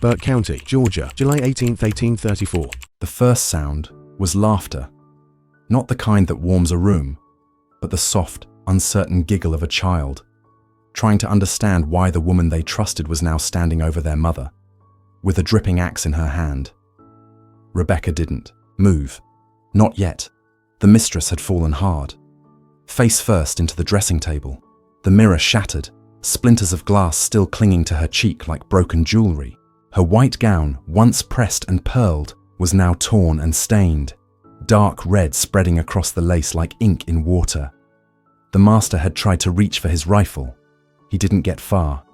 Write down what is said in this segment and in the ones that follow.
Burke County, Georgia, July 18, 1834. The first sound was laughter. Not the kind that warms a room, but the soft, uncertain giggle of a child, trying to understand why the woman they trusted was now standing over their mother, with a dripping axe in her hand. Rebecca didn't move. Not yet. The mistress had fallen hard. Face first into the dressing table, the mirror shattered, splinters of glass still clinging to her cheek like broken jewelry. Her white gown, once pressed and pearled, was now torn and stained, dark red spreading across the lace like ink in water. The master had tried to reach for his rifle. He didn't get far.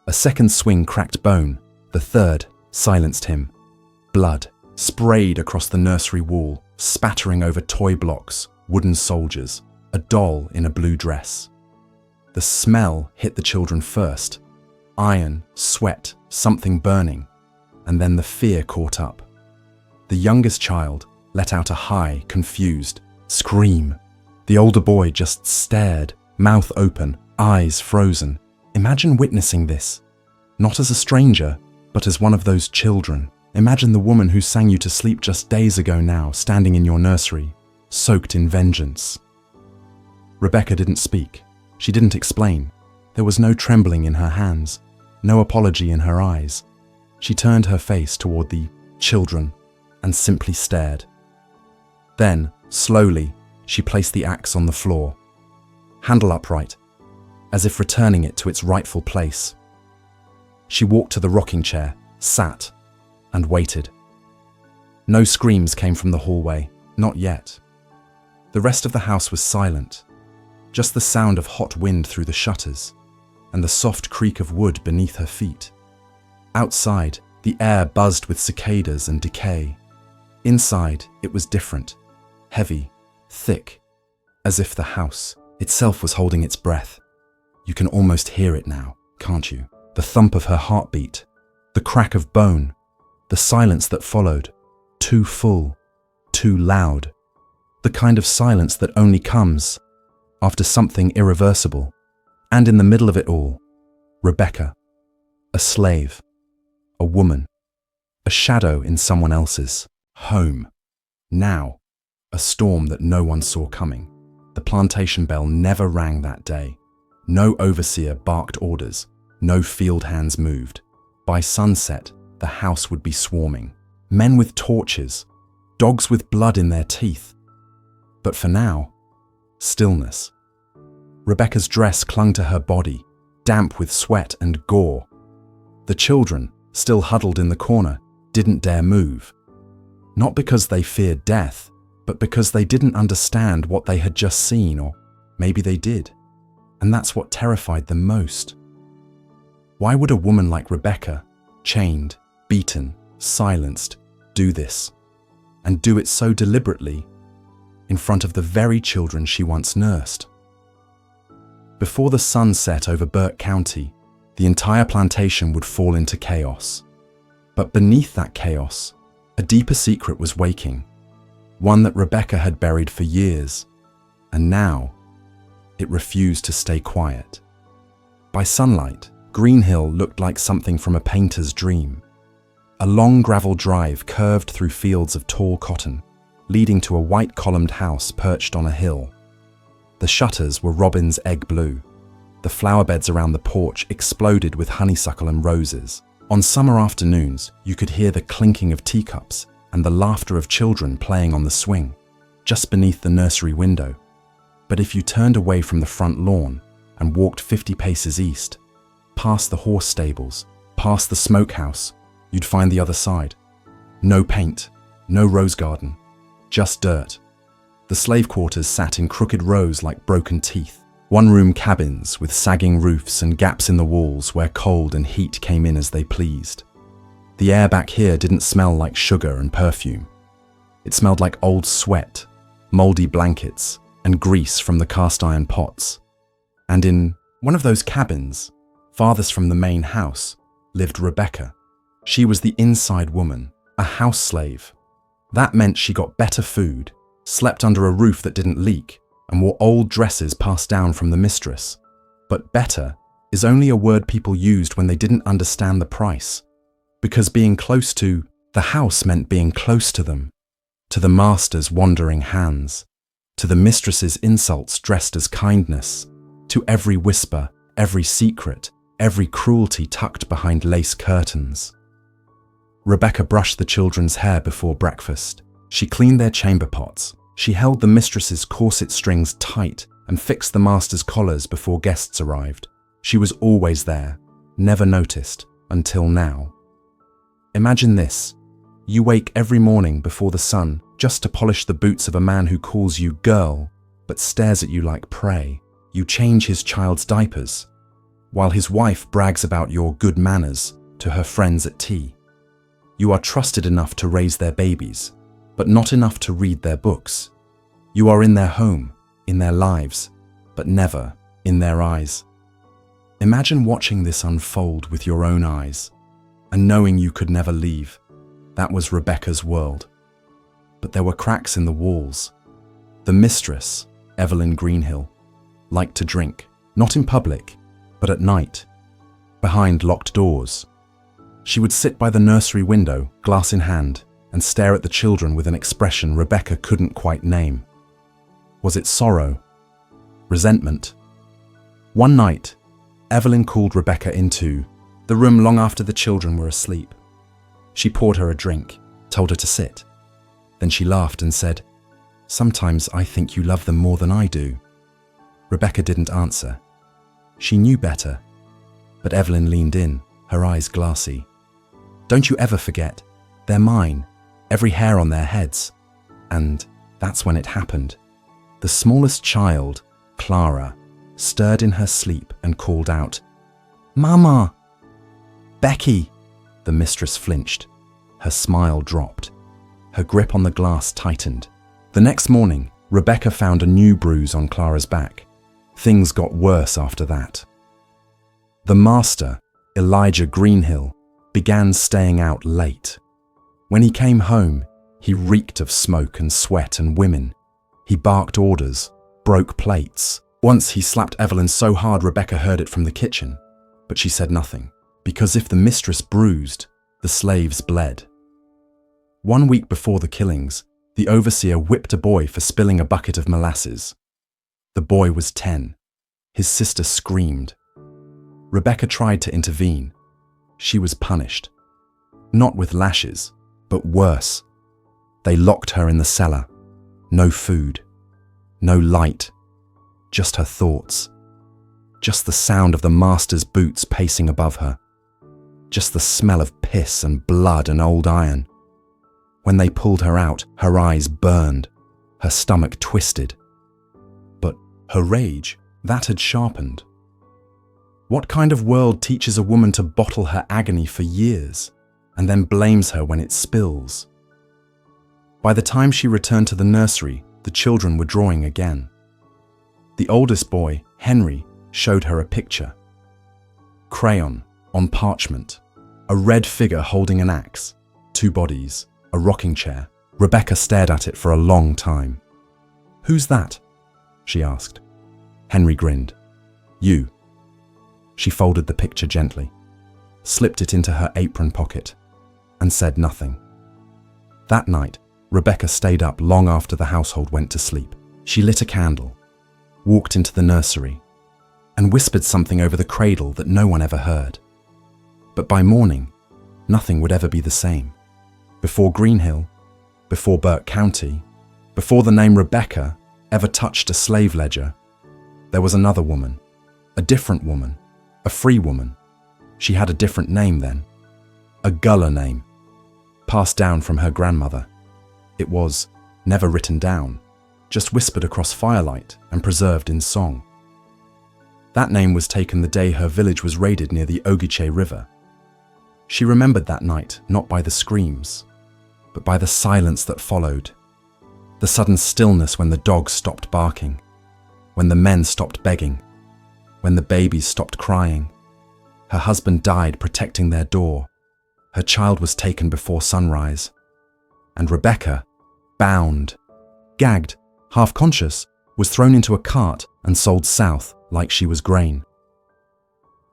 A second swing cracked bone, the third silenced him. Blood sprayed across the nursery wall, spattering over toy blocks, wooden soldiers, a doll in a blue dress. The smell hit the children first. Iron, sweat, something burning, and then the fear caught up. The youngest child let out a high, confused scream. The older boy just stared, mouth open, eyes frozen. Imagine witnessing this, not as a stranger, but as one of those children. Imagine the woman who sang you to sleep just days ago now, standing in your nursery, soaked in vengeance. Rebecca didn't speak. She didn't explain. There was no trembling in her hands, no apology in her eyes. She turned her face toward the children and simply stared. Then, slowly, she placed the axe on the floor, handle upright, as if returning it to its rightful place. She walked to the rocking chair, sat, and waited. No screams came from the hallway, not yet. The rest of the house was silent, just the sound of hot wind through the shutters and the soft creak of wood beneath her feet. Outside, the air buzzed with cicadas and decay. Inside, it was different, heavy, thick, as if the house itself was holding its breath. You can almost hear it now, can't you? The thump of her heartbeat, the crack of bone, the silence that followed, too full, too loud. The kind of silence that only comes after something irreversible. And in the middle of it all, Rebecca, a slave, a woman, a shadow in someone else's home. Now, a storm that no one saw coming. The plantation bell never rang that day. No overseer barked orders. No field hands moved. By sunset, the house would be swarming. Men with torches, dogs with blood in their teeth. But for now, stillness. Rebecca's dress clung to her body, damp with sweat and gore. The children, still huddled in the corner, didn't dare move. Not because they feared death, but because they didn't understand what they had just seen, or maybe they did. And that's what terrified them most. Why would a woman like Rebecca, chained, beaten, silenced, do this? And do it so deliberately, in front of the very children she once nursed? Before the sun set over Burke County, the entire plantation would fall into chaos. But beneath that chaos, a deeper secret was waking, one that Rebecca had buried for years, and now it refused to stay quiet. By sunlight, Green Hill looked like something from a painter's dream. A long gravel drive curved through fields of tall cotton, leading to a white columned house perched on a hill. The shutters were robin's egg blue. The flower beds around the porch exploded with honeysuckle and roses. On summer afternoons, you could hear the clinking of teacups and the laughter of children playing on the swing, just beneath the nursery window. But if you turned away from the front lawn and walked 50 paces east, past the horse stables, past the smokehouse, you'd find the other side. No paint, no rose garden, just dirt. The slave quarters sat in crooked rows like broken teeth, one-room cabins with sagging roofs and gaps in the walls where cold and heat came in as they pleased. The air back here didn't smell like sugar and perfume. It smelled like old sweat, moldy blankets, and grease from the cast-iron pots. And in one of those cabins, farthest from the main house, lived Rebecca. She was the inside woman, a house slave. That meant she got better food, slept under a roof that didn't leak, and wore old dresses passed down from the mistress. But better is only a word people used when they didn't understand the price. because being close to the house meant being close to them, to the master's wandering hands, to the mistress's insults dressed as kindness, to every whisper, every secret, every cruelty tucked behind lace curtains. Rebecca brushed the children's hair before breakfast. She cleaned their chamber pots. She held the mistress's corset strings tight and fixed the master's collars before guests arrived. She was always there, never noticed, until now. Imagine this. You wake every morning before the sun just to polish the boots of a man who calls you girl, but stares at you like prey. You change his child's diapers, while his wife brags about your good manners to her friends at tea. You are trusted enough to raise their babies, but not enough to read their books. You are in their home, in their lives, but never in their eyes. Imagine watching this unfold with your own eyes, and knowing you could never leave. That was Rebecca's world. But there were cracks in the walls. The mistress, Evelyn Greenhill, liked to drink, not in public, but at night, behind locked doors. She would sit by the nursery window, glass in hand, and stare at the children with an expression Rebecca couldn't quite name. Was it sorrow? Resentment? One night, Evelyn called Rebecca into the room long after the children were asleep. She poured her a drink, told her to sit. Then she laughed and said, "Sometimes I think you love them more than I do." Rebecca didn't answer. She knew better. But Evelyn leaned in, her eyes glassy. "Don't you ever forget, they're mine, every hair on their heads." And that's when it happened. The smallest child, Clara, stirred in her sleep and called out, "Mama!" "Becky!" The mistress flinched. Her smile dropped. Her grip on the glass tightened. The next morning, Rebecca found a new bruise on Clara's back. Things got worse after that. The master, Elijah Greenhill, began staying out late. When he came home, he reeked of smoke and sweat and women. He barked orders, broke plates. Once he slapped Evelyn so hard Rebecca heard it from the kitchen, but she said nothing, because if the mistress bruised, the slaves bled. 1 week before the killings, the overseer whipped a boy for spilling a bucket of molasses. The boy was 10. His sister screamed. Rebecca tried to intervene. She was punished. Not with lashes, but worse. They locked her in the cellar. No food. No light. Just her thoughts. Just the sound of the master's boots pacing above her. Just the smell of piss and blood and old iron. When they pulled her out, her eyes burned. Her stomach twisted. But her rage, that had sharpened. What kind of world teaches a woman to bottle her agony for years and then blames her when it spills? By the time she returned to the nursery, the children were drawing again. The oldest boy, Henry, showed her a picture. Crayon, on parchment, a red figure holding an axe, 2 bodies, a rocking chair. Rebecca stared at it for a long time. "Who's that?" she asked. Henry grinned. "You." She folded the picture gently, slipped it into her apron pocket, and said nothing. That night, Rebecca stayed up long after the household went to sleep. She lit a candle, walked into the nursery, and whispered something over the cradle that no one ever heard. But by morning, nothing would ever be the same. Before Greenhill, before Burke County, before the name Rebecca ever touched a slave ledger, there was another woman, a different woman, a free woman. She had a different name then, a Gullah name, passed down from her grandmother. It was never written down, just whispered across firelight and preserved in song. That name was taken the day her village was raided near the Ogeechee River. She remembered that night not by the screams, but by the silence that followed. The sudden stillness when the dogs stopped barking, when the men stopped begging, when the babies stopped crying. Her husband died protecting their door. Her child was taken before sunrise. And Rebecca, bound, gagged, half-conscious, was thrown into a cart and sold south like she was grain.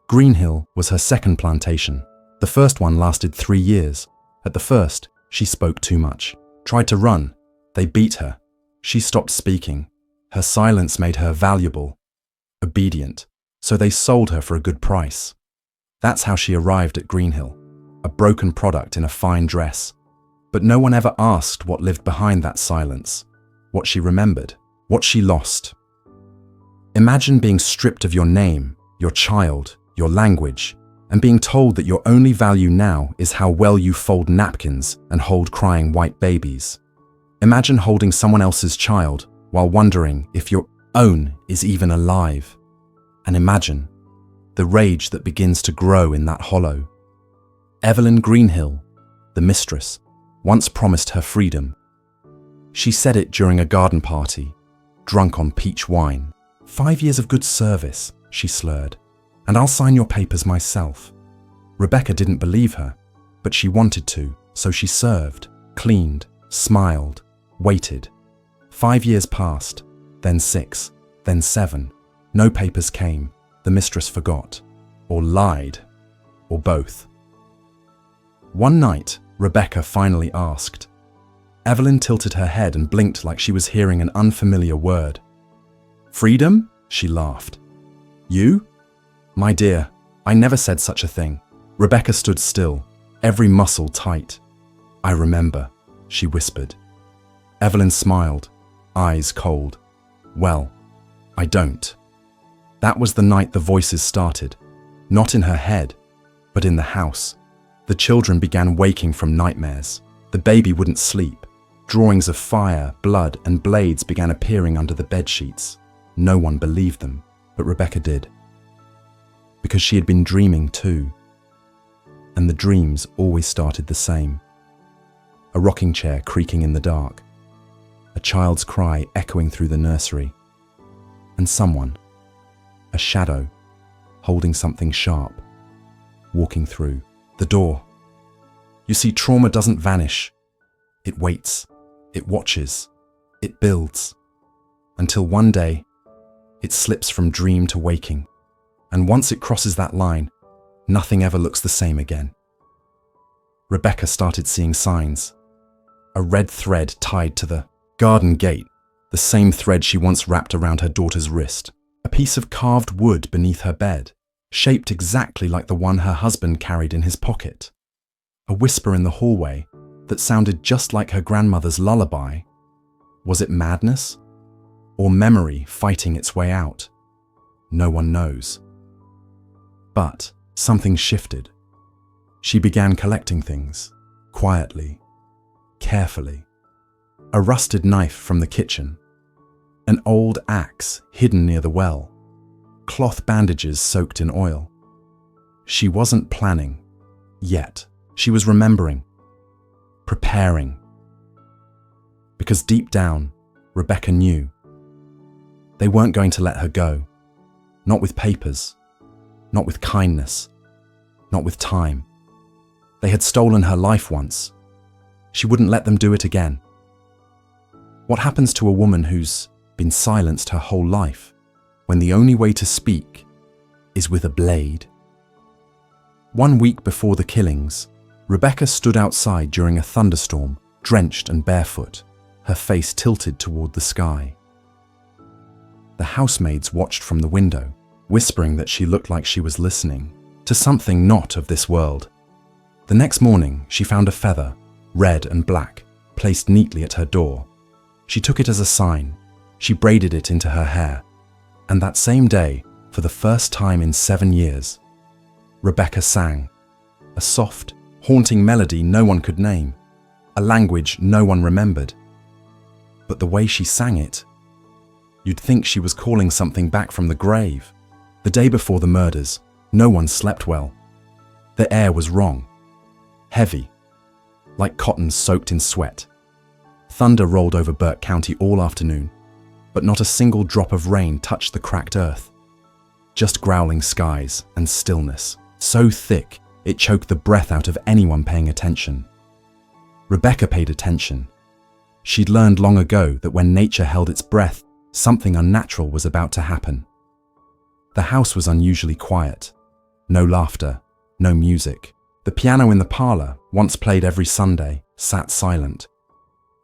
Greenhill was her second plantation, the The first one lasted 3 years. At the first, she spoke too much. Tried to run. They beat her. She stopped speaking. Her silence made her valuable, obedient, so they sold her for a good price. That's how she arrived at Greenhill, a broken product in a fine dress. But no one ever asked what lived behind that silence, what she remembered, what she lost. Imagine being stripped of your name, your child, your language, and being told that your only value now is how well you fold napkins and hold crying white babies. Imagine holding someone else's child while wondering if your own is even alive. And imagine the rage that begins to grow in that hollow. Evelyn Greenhill, the mistress, once promised her freedom. She said it during a garden party, drunk on peach wine. 5 years of good service, she slurred, and I'll sign your papers myself. Rebecca didn't believe her, but she wanted to, so she served, cleaned, smiled, waited. 5 years passed, then 6, then 7. No papers came. The mistress forgot, or lied, or both. One night, Rebecca finally asked. Evelyn tilted her head and blinked like she was hearing an unfamiliar word. Freedom? She laughed. You? My dear, I never said such a thing. Rebecca stood still, every muscle tight. I remember, she whispered. Evelyn smiled, eyes cold. Well, I don't. That was the night the voices started, not in her head, but in the house. The children began waking from nightmares. The baby wouldn't sleep. Drawings of fire, blood, and blades began appearing under the bedsheets. No one believed them, but Rebecca did. Because she had been dreaming too. And the dreams always started the same. A rocking chair creaking in the dark. A child's cry echoing through the nursery. And someone, a shadow, holding something sharp, walking through the door. You see, trauma doesn't vanish. It waits, it watches, it builds, until one day, it slips from dream to waking. And once it crosses that line, nothing ever looks the same again. Rebecca started seeing signs. A red thread tied to the garden gate, the same thread she once wrapped around her daughter's wrist. A piece of carved wood beneath her bed, shaped exactly like the one her husband carried in his pocket. A whisper in the hallway that sounded just like her grandmother's lullaby. Was it madness? Or memory fighting its way out? No one knows. But something shifted. She began collecting things, quietly, carefully. A rusted knife from the kitchen. An old axe hidden near the well. Cloth bandages soaked in oil. She wasn't planning, yet. She was remembering, preparing. Because deep down, Rebecca knew. They weren't going to let her go. Not with papers, not with kindness, not with time. They had stolen her life once. She wouldn't let them do it again. What happens to a woman who's been silenced her whole life, when the only way to speak is with a blade? 1 week before the killings, Rebecca stood outside during a thunderstorm, drenched and barefoot, her face tilted toward the sky. The housemaids watched from the window, whispering that she looked like she was listening to something not of this world. The next morning, she found a feather, red and black, placed neatly at her door. She took it as a sign. She braided it into her hair. And that same day, for the first time in 7 years, Rebecca sang. A soft, haunting melody no one could name. A language no one remembered. But the way she sang it, you'd think she was calling something back from the grave. The day before the murders, no one slept well. The air was wrong. Heavy, like cotton soaked in sweat. Thunder rolled over Burke County all afternoon, but not a single drop of rain touched the cracked earth. Just growling skies and stillness, so thick it choked the breath out of anyone paying attention. Rebecca paid attention. She'd learned long ago that when nature held its breath, something unnatural was about to happen. The house was unusually quiet. No laughter, no music, The piano in the parlor, once played every Sunday, sat silent.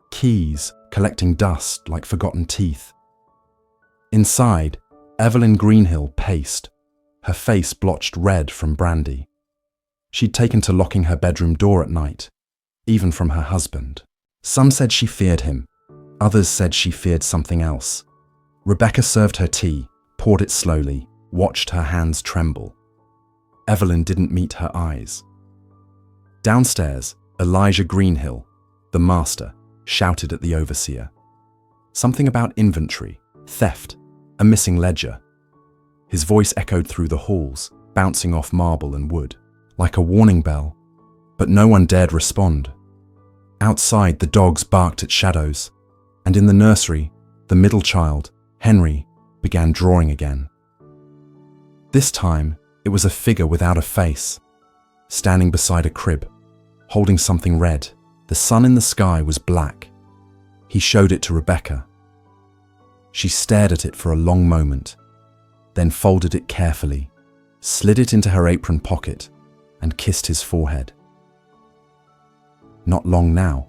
Keys collecting dust like forgotten teeth. Inside, Evelyn Greenhill paced, her face blotched red from brandy. She'd taken to locking her bedroom door at night, even from her husband. Some said she feared him. Others said she feared something else. Rebecca served her tea, poured it slowly, watched her hands tremble. Evelyn didn't meet her eyes. Downstairs, Elijah Greenhill, the master, shouted at the overseer. Something about inventory, theft, a missing ledger. His voice echoed through the halls, bouncing off marble and wood, like a warning bell, but no one dared respond. Outside, the dogs barked at shadows, and in the nursery, the middle child, Henry, began drawing again. This time, it was a figure without a face, standing beside a crib, holding something red. The sun in the sky was black. He showed it to Rebecca. She stared at it for a long moment, then folded it carefully, slid it into her apron pocket, and kissed his forehead. "Not long now,"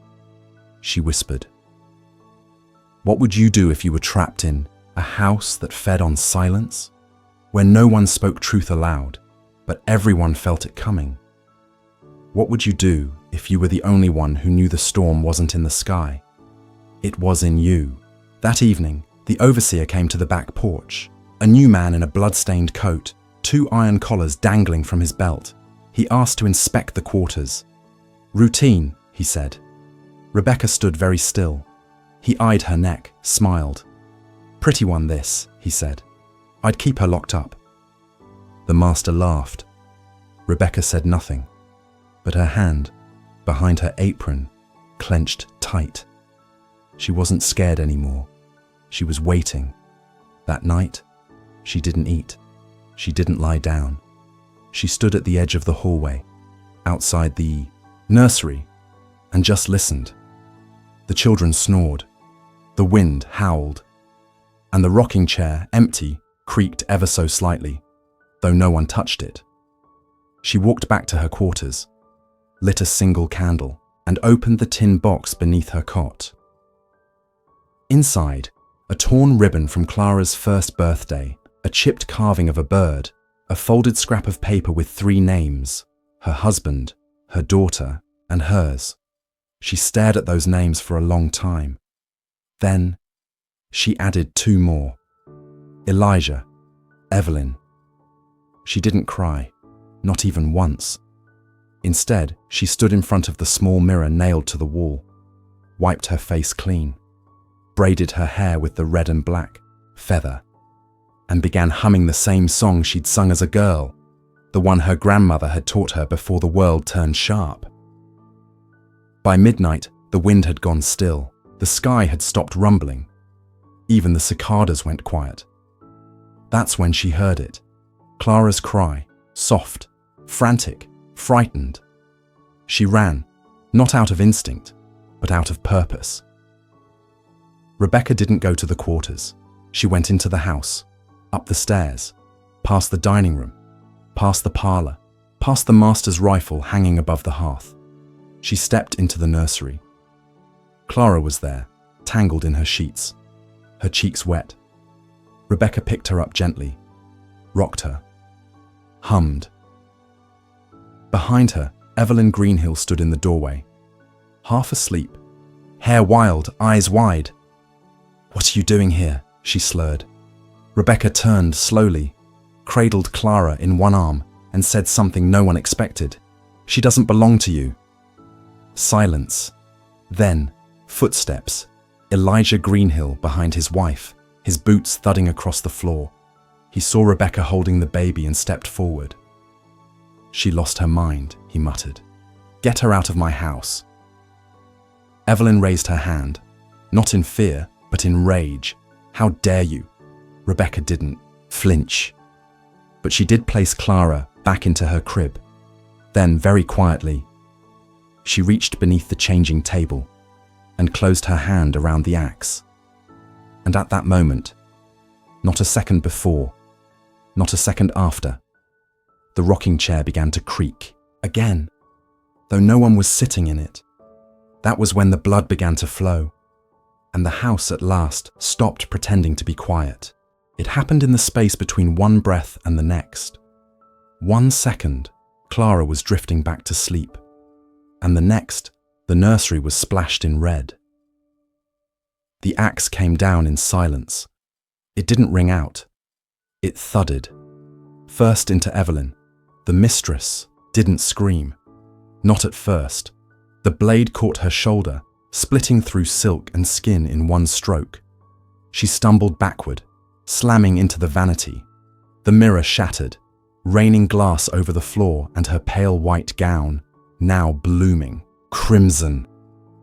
she whispered. "What would you do if you were trapped in a house that fed on silence, where no one spoke truth aloud, but everyone felt it coming? What would you do if you were the only one who knew the storm wasn't in the sky? It was in you." That evening, the overseer came to the back porch, a new man in a blood-stained coat, 2 iron collars dangling from his belt. He asked to inspect the quarters. "Routine," he said. Rebecca stood very still. He eyed her neck, smiled. "Pretty one this," he said. "I'd keep her locked up." The master laughed. Rebecca said nothing, but her hand, behind her apron, clenched tight. She wasn't scared anymore. She was waiting. That night, she didn't eat. She didn't lie down. She stood at the edge of the hallway, outside the nursery, and just listened. The children snored. The wind howled. And the rocking chair, empty, creaked ever so slightly, though no one touched it. She walked back to her quarters, lit a single candle, and opened the tin box beneath her cot. Inside, a torn ribbon from Clara's first birthday, a chipped carving of a bird, a folded scrap of paper with 3 names, her husband, her daughter, and hers. She stared at those names for a long time. Then, she added 2 more. Elijah, Evelyn. She didn't cry, not even once. Instead, she stood in front of the small mirror nailed to the wall, wiped her face clean, braided her hair with the red and black feather, and began humming the same song she'd sung as a girl, the one her grandmother had taught her before the world turned sharp. By midnight, the wind had gone still. The sky had stopped rumbling. Even the cicadas went quiet. That's when she heard it. Clara's cry, soft, frantic, frightened. She ran, not out of instinct, but out of purpose. Rebecca didn't go to the quarters. She went into the house, up the stairs, past the dining room, past the parlor, past the master's rifle hanging above the hearth. She stepped into the nursery. Clara was there, tangled in her sheets, her cheeks wet. Rebecca picked her up gently, rocked her, hummed. Behind her, Evelyn Greenhill stood in the doorway, half asleep, hair wild, eyes wide. "What are you doing here?" she slurred. Rebecca turned slowly, cradled Clara in one arm, and said something no one expected. "She doesn't belong to you." Silence. Then, footsteps. Elijah Greenhill behind his wife, his boots thudding across the floor. He saw Rebecca holding the baby and stepped forward. "She lost her mind," he muttered. "Get her out of my house." Evelyn raised her hand, not in fear, but in rage. "How dare you?" Rebecca didn't flinch, but she did place Clara back into her crib. Then, very quietly, she reached beneath the changing table and closed her hand around the axe. And at that moment, not a second before, not a second after, the rocking chair began to creak again, though no one was sitting in it. That was when the blood began to flow, and the house at last stopped pretending to be quiet. It happened in the space between one breath and the next. 1 second, Clara was drifting back to sleep, and the next, the nursery was splashed in red. The axe came down in silence. It didn't ring out. It thudded. First into Evelyn. The mistress didn't scream. Not at first. The blade caught her shoulder, splitting through silk and skin in one stroke. She stumbled backward, slamming into the vanity. The mirror shattered, raining glass over the floor and her pale white gown, now blooming, crimson.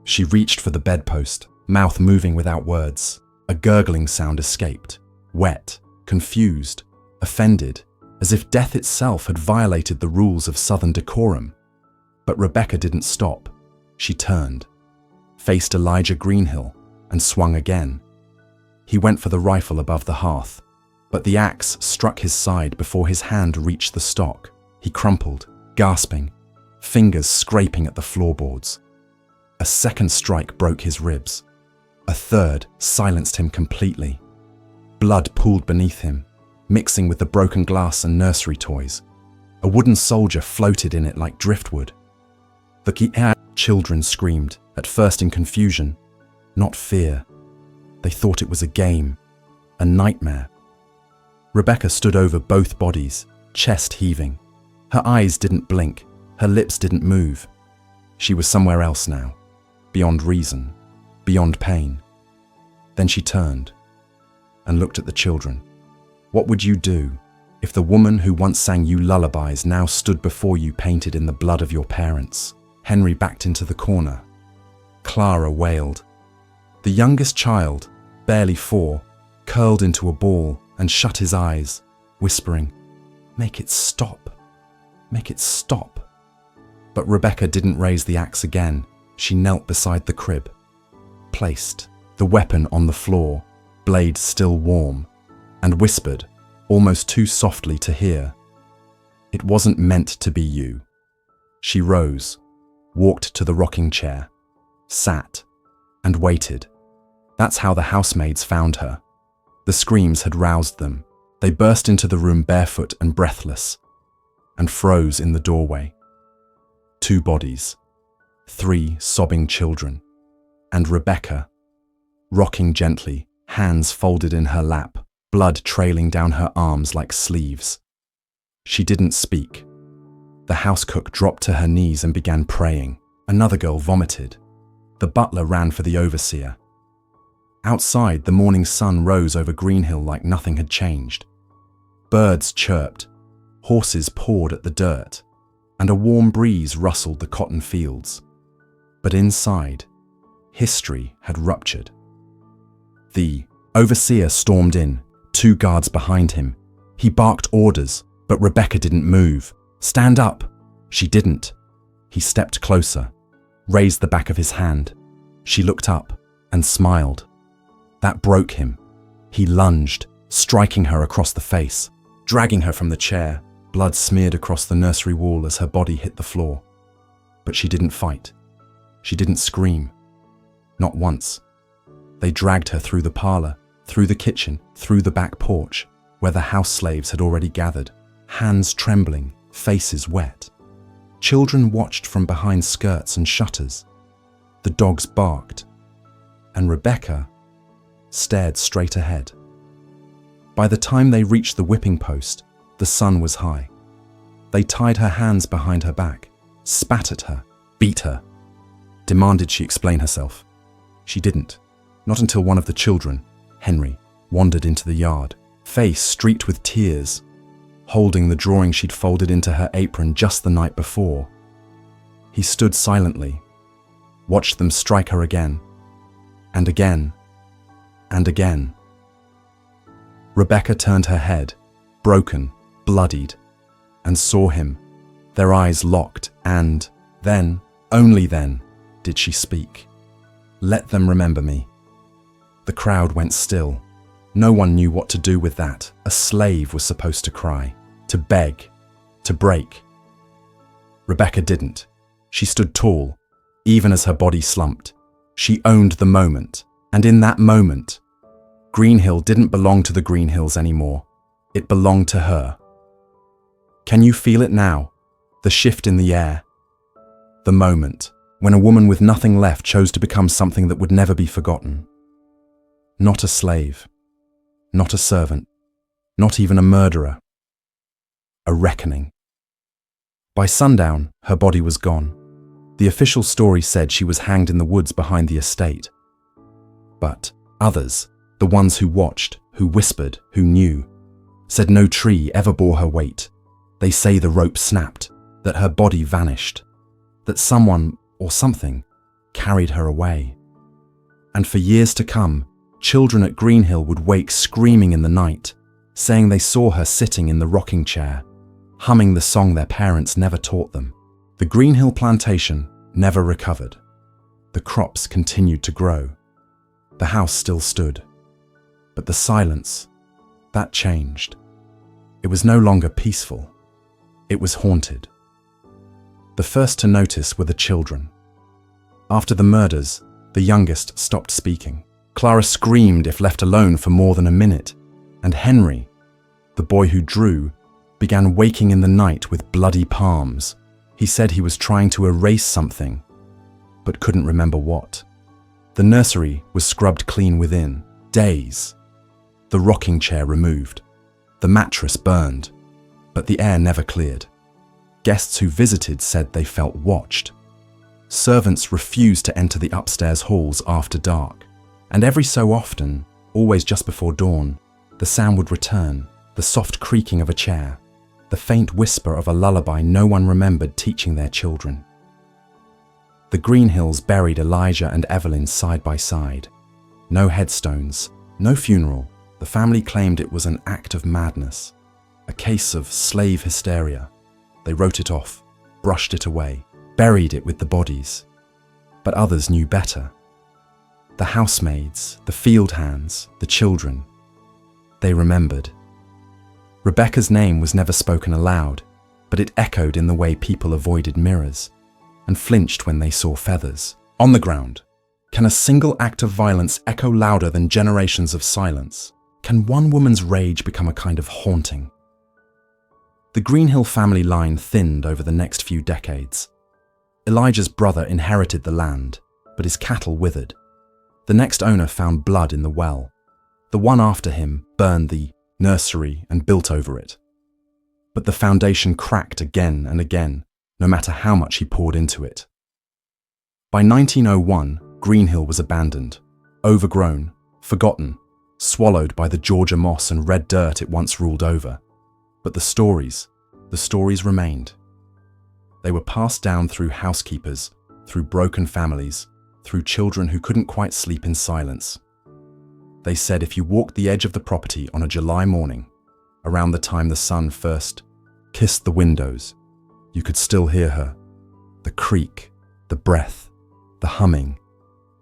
She reached for the bedpost, mouth moving without words. A gurgling sound escaped, wet, confused, offended, as if death itself had violated the rules of Southern decorum. But Rebecca didn't stop. She turned, faced Elijah Greenhill, and swung again. He went for the rifle above the hearth, but the axe struck his side before his hand reached the stock. He crumpled, gasping, fingers scraping at the floorboards. A second strike broke his ribs. A third silenced him completely. Blood pooled beneath him, mixing with the broken glass and nursery toys. A wooden soldier floated in it like driftwood. The children screamed, at first in confusion, not fear. They thought it was a game, a nightmare. Rebecca stood over both bodies, chest heaving. Her eyes didn't blink, her lips didn't move. She was somewhere else now, beyond reason, beyond pain. Then she turned and looked at the children. What would you do if the woman who once sang you lullabies now stood before you painted in the blood of your parents? Henry backed into the corner. Clara wailed. The youngest child, barely 4, curled into a ball and shut his eyes, whispering, "Make it stop. Make it stop." But Rebecca didn't raise the axe again. She knelt beside the crib, placed the weapon on the floor, blade still warm, and whispered, almost too softly to hear, "It wasn't meant to be you." She rose, walked to the rocking chair, sat, and waited. That's how the housemaids found her. The screams had roused them. They burst into the room barefoot and breathless, and froze in the doorway. 2 bodies, 3 sobbing children, and Rebecca, rocking gently, hands folded in her lap, blood trailing down her arms like sleeves. She didn't speak. The housecook dropped to her knees and began praying. Another girl vomited. The butler ran for the overseer. Outside, the morning sun rose over Greenhill like nothing had changed. Birds chirped, horses pawed at the dirt, and a warm breeze rustled the cotton fields. But inside, history had ruptured. The overseer stormed in, 2 guards behind him. He barked orders, but Rebecca didn't move. "Stand up!" She didn't. He stepped closer, raised the back of his hand. She looked up and smiled. That broke him. He lunged, striking her across the face, dragging her from the chair. Blood smeared across the nursery wall as her body hit the floor. But she didn't fight. She didn't scream. Not once. They dragged her through the parlor, through the kitchen, through the back porch, where the house slaves had already gathered, hands trembling, faces wet. Children watched from behind skirts and shutters. The dogs barked, and Rebecca stared straight ahead. By the time they reached the whipping post, the sun was high. They tied her hands behind her back, spat at her, beat her, demanded she explain herself. She didn't, not until one of the children, Henry, wandered into the yard, face streaked with tears, holding the drawing she'd folded into her apron just the night before. He stood silently, watched them strike her again, and again, and again. Rebecca turned her head, broken, bloodied, and saw him, their eyes locked, and then, only then, did she speak. "Let them remember me." The crowd went still. No one knew what to do with that. A slave was supposed to cry, to beg, to break. Rebecca didn't. She stood tall, even as her body slumped. She owned the moment, and in that moment, Green Hill didn't belong to the Green Hills anymore. It belonged to her. Can you feel it now? The shift in the air. The moment when a woman with nothing left chose to become something that would never be forgotten. Not a slave, not a servant, not even a murderer. A reckoning. By sundown, her body was gone. The official story said she was hanged in the woods behind the estate. But others, the ones who watched, who whispered, who knew, said no tree ever bore her weight. They say the rope snapped, that her body vanished, that someone or something carried her away. And for years to come, children at Green Hill would wake screaming in the night, saying they saw her sitting in the rocking chair, humming the song their parents never taught them. The Green Hill plantation never recovered. The crops continued to grow. The house still stood. But the silence, that changed. It was no longer peaceful. It was haunted. The first to notice were the children. After the murders, the youngest stopped speaking. Clara screamed if left alone for more than a minute, and Henry, the boy who drew, began waking in the night with bloody palms. He said he was trying to erase something, but couldn't remember what. The nursery was scrubbed clean within days. The rocking chair removed. The mattress burned, but the air never cleared. Guests who visited said they felt watched. Servants refused to enter the upstairs halls after dark, and every so often, always just before dawn, the sound would return, the soft creaking of a chair, the faint whisper of a lullaby no one remembered teaching their children. The Green Hills buried Elijah and Evelyn side by side. No headstones, no funeral. The family claimed it was an act of madness, a case of slave hysteria. They wrote it off, brushed it away, buried it with the bodies. But others knew better. The housemaids, the field hands, the children. They remembered. Rebecca's name was never spoken aloud, but it echoed in the way people avoided mirrors and flinched when they saw feathers. On the ground, can a single act of violence echo louder than generations of silence? Can one woman's rage become a kind of haunting? The Green Hill family line thinned over the next few decades. Elijah's brother inherited the land, but his cattle withered. The next owner found blood in the well. The one after him burned the nursery and built over it. But the foundation cracked again and again, no matter how much he poured into it. By 1901, Green Hill was abandoned, overgrown, forgotten, swallowed by the Georgia moss and red dirt it once ruled over. But the stories remained. They were passed down through housekeepers, through broken families, through children who couldn't quite sleep in silence. They said if you walked the edge of the property on a July morning, around the time the sun first kissed the windows, you could still hear her. The creak, the breath, the humming,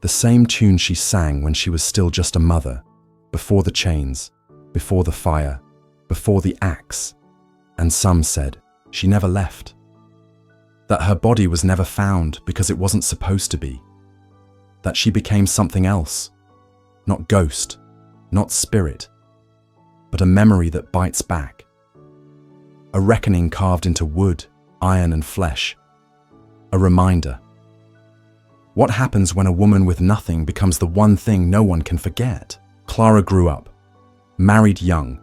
the same tune she sang when she was still just a mother, before the chains, before the fire, before the axe. And some said she never left. That her body was never found because it wasn't supposed to be. That she became something else. Not ghost, not spirit, but a memory that bites back. A reckoning carved into wood, iron and flesh. A reminder. What happens when a woman with nothing becomes the one thing no one can forget? Clara grew up, married young,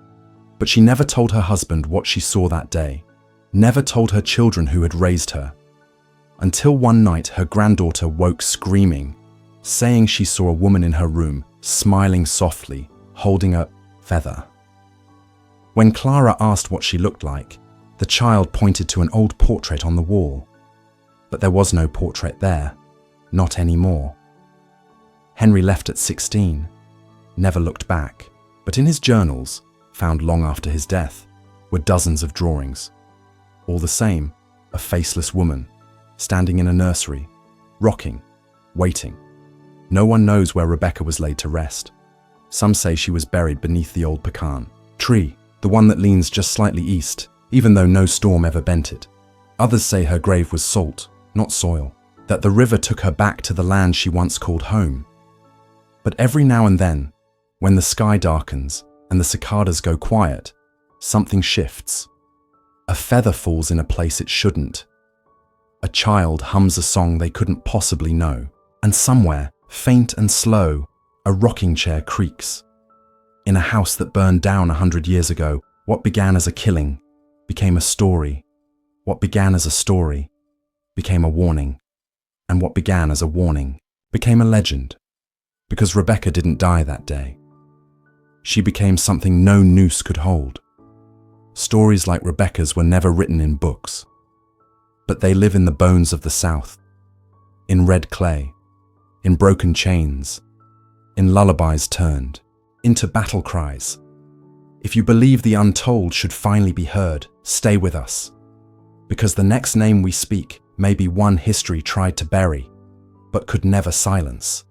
but she never told her husband what she saw that day, never told her children who had raised her, until one night her granddaughter woke screaming, saying she saw a woman in her room, smiling softly, holding a feather. When Clara asked what she looked like, the child pointed to an old portrait on the wall. But there was no portrait there, not anymore. Henry left at 16, never looked back, but in his journals, found long after his death, were dozens of drawings. All the same, a faceless woman, standing in a nursery, rocking, waiting. No one knows where Rebecca was laid to rest. Some say she was buried beneath the old pecan tree, the one that leans just slightly east, even though no storm ever bent it. Others say her grave was salt, not soil, that the river took her back to the land she once called home. But every now and then, when the sky darkens and the cicadas go quiet, something shifts. A feather falls in a place it shouldn't. A child hums a song they couldn't possibly know, and somewhere, faint and slow, a rocking chair creaks. In a house that burned down 100 years ago, what began as a killing became a story. What began as a story became a warning. And what began as a warning became a legend. Because Rebecca didn't die that day. She became something no noose could hold. Stories like Rebecca's were never written in books. But they live in the bones of the South. In red clay. In broken chains. In lullabies turned into battle cries. If you believe the untold should finally be heard, stay with us. Because the next name we speak may be one history tried to bury, but could never silence.